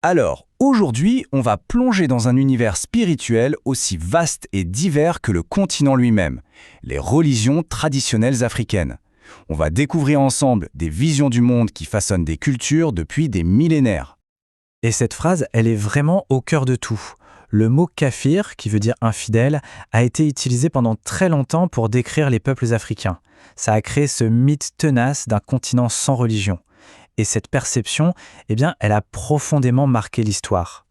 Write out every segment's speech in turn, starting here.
Alors, aujourd'hui, on va plonger dans un univers spirituel aussi vaste et divers que le continent lui-même, les religions traditionnelles africaines. On va découvrir ensemble des visions du monde qui façonnent des cultures depuis des millénaires. Et cette phrase, elle est vraiment au cœur de tout. Le mot kafir, qui veut dire infidèle, a été utilisé pendant très longtemps pour décrire les peuples africains. Ça a créé ce mythe tenace d'un continent sans religion. Et cette perception, elle a profondément marqué l'histoire.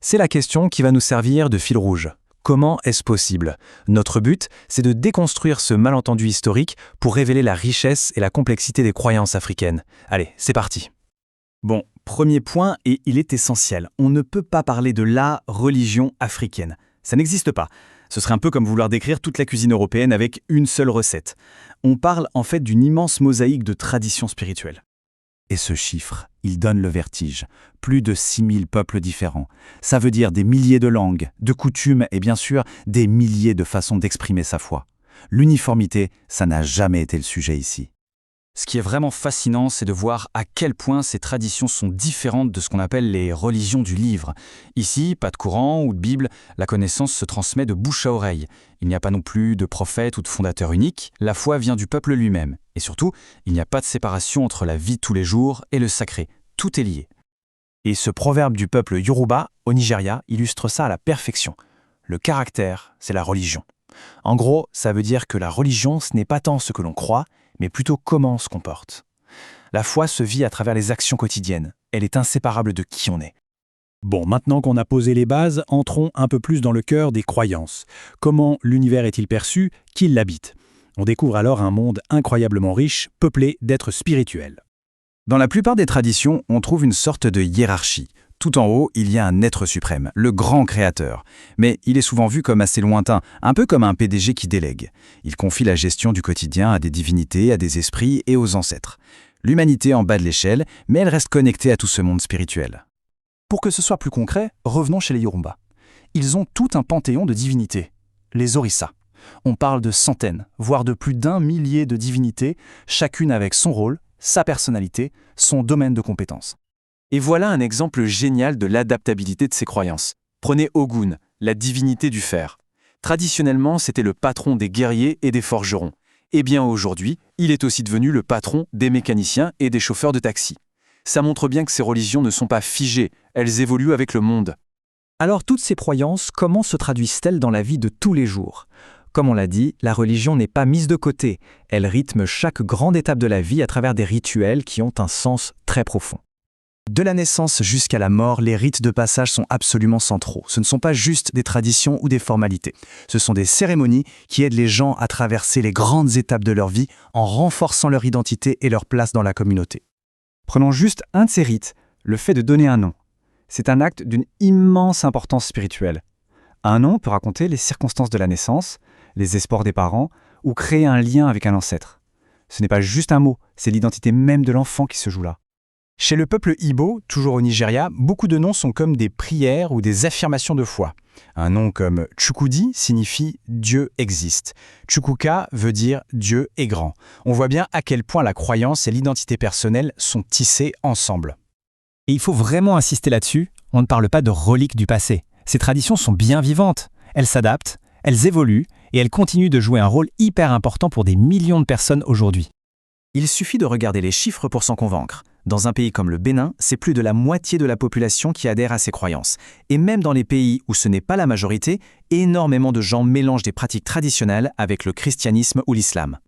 C'est la question qui va nous servir de fil rouge. Comment est-ce possible? Notre but, c'est de déconstruire ce malentendu historique pour révéler la richesse et la complexité des croyances africaines. Allez, c'est parti. Bon, premier point, et il est essentiel. On ne peut pas parler de la religion africaine. Ça n'existe pas. Ce serait un peu comme vouloir décrire toute la cuisine européenne avec une seule recette. On parle en fait d'une immense mosaïque de traditions spirituelles. Et ce chiffre, il donne le vertige. Plus de 6000 peuples différents. Ça veut dire des milliers de langues, de coutumes et bien sûr des milliers de façons d'exprimer sa foi. L'uniformité, ça n'a jamais été le sujet ici. Ce qui est vraiment fascinant, c'est de voir à quel point ces traditions sont différentes de ce qu'on appelle les religions du livre. Ici, pas de Coran ou de Bible, la connaissance se transmet de bouche à oreille. Il n'y a pas non plus de prophète ou de fondateur unique, la foi vient du peuple lui-même. Et surtout, il n'y a pas de séparation entre la vie de tous les jours et le sacré. Tout est lié. Et ce proverbe du peuple Yoruba, au Nigeria, illustre ça à la perfection. Le caractère, c'est la religion. En gros, ça veut dire que la religion, ce n'est pas tant ce que l'on croit, mais plutôt comment on se comporte. La foi se vit à travers les actions quotidiennes. Elle est inséparable de qui on est. Bon, maintenant qu'on a posé les bases, entrons un peu plus dans le cœur des croyances. Comment l'univers est-il perçu? Qui l'habite? On découvre alors un monde incroyablement riche, peuplé d'êtres spirituels. Dans la plupart des traditions, on trouve une sorte de hiérarchie. Tout en haut, il y a un être suprême, le grand créateur. Mais il est souvent vu comme assez lointain, un peu comme un PDG qui délègue. Il confie la gestion du quotidien à des divinités, à des esprits et aux ancêtres. L'humanité est en bas de l'échelle, mais elle reste connectée à tout ce monde spirituel. Pour que ce soit plus concret, revenons chez les Yoruba. Ils ont tout un panthéon de divinités, les Orissa. On parle de centaines, voire de plus d'un millier de divinités, chacune avec son rôle, sa personnalité, son domaine de compétence. Et voilà un exemple génial de l'adaptabilité de ces croyances. Prenez Ogun, la divinité du fer. Traditionnellement, c'était le patron des guerriers et des forgerons. Eh bien aujourd'hui, il est aussi devenu le patron des mécaniciens et des chauffeurs de taxi. Ça montre bien que ces religions ne sont pas figées, elles évoluent avec le monde. Alors toutes ces croyances, comment se traduisent-elles dans la vie de tous les jours? Comme on l'a dit, la religion n'est pas mise de côté. Elle rythme chaque grande étape de la vie à travers des rituels qui ont un sens très profond. De la naissance jusqu'à la mort, les rites de passage sont absolument centraux. Ce ne sont pas juste des traditions ou des formalités. Ce sont des cérémonies qui aident les gens à traverser les grandes étapes de leur vie en renforçant leur identité et leur place dans la communauté. Prenons juste un de ces rites, le fait de donner un nom. C'est un acte d'une immense importance spirituelle. Un nom peut raconter les circonstances de la naissance, les espoirs des parents ou créer un lien avec un ancêtre. Ce n'est pas juste un mot, c'est l'identité même de l'enfant qui se joue là. Chez le peuple Igbo, toujours au Nigeria, beaucoup de noms sont comme des prières ou des affirmations de foi. Un nom comme Chukwudi signifie « Dieu existe ». Chukwuka veut dire « Dieu est grand ». On voit bien à quel point la croyance et l'identité personnelle sont tissées ensemble. Et il faut vraiment insister là-dessus, on ne parle pas de reliques du passé. Ces traditions sont bien vivantes, elles s'adaptent, elles évoluent et elles continuent de jouer un rôle hyper important pour des millions de personnes aujourd'hui. Il suffit de regarder les chiffres pour s'en convaincre. Dans un pays comme le Bénin, c'est plus de la moitié de la population qui adhère à ces croyances. Et même dans les pays où ce n'est pas la majorité, énormément de gens mélangent des pratiques traditionnelles avec le christianisme ou l'islam.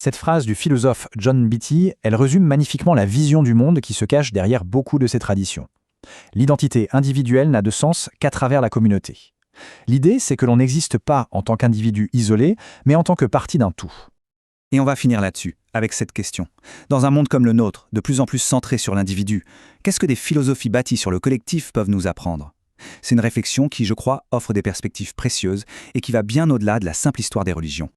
Cette phrase du philosophe John Beatty, elle résume magnifiquement la vision du monde qui se cache derrière beaucoup de ces traditions. L'identité individuelle n'a de sens qu'à travers la communauté. L'idée, c'est que l'on n'existe pas en tant qu'individu isolé, mais en tant que partie d'un tout. Et on va finir là-dessus, avec cette question. Dans un monde comme le nôtre, de plus en plus centré sur l'individu, qu'est-ce que des philosophies bâties sur le collectif peuvent nous apprendre? C'est une réflexion qui, je crois, offre des perspectives précieuses et qui va bien au-delà de la simple histoire des religions.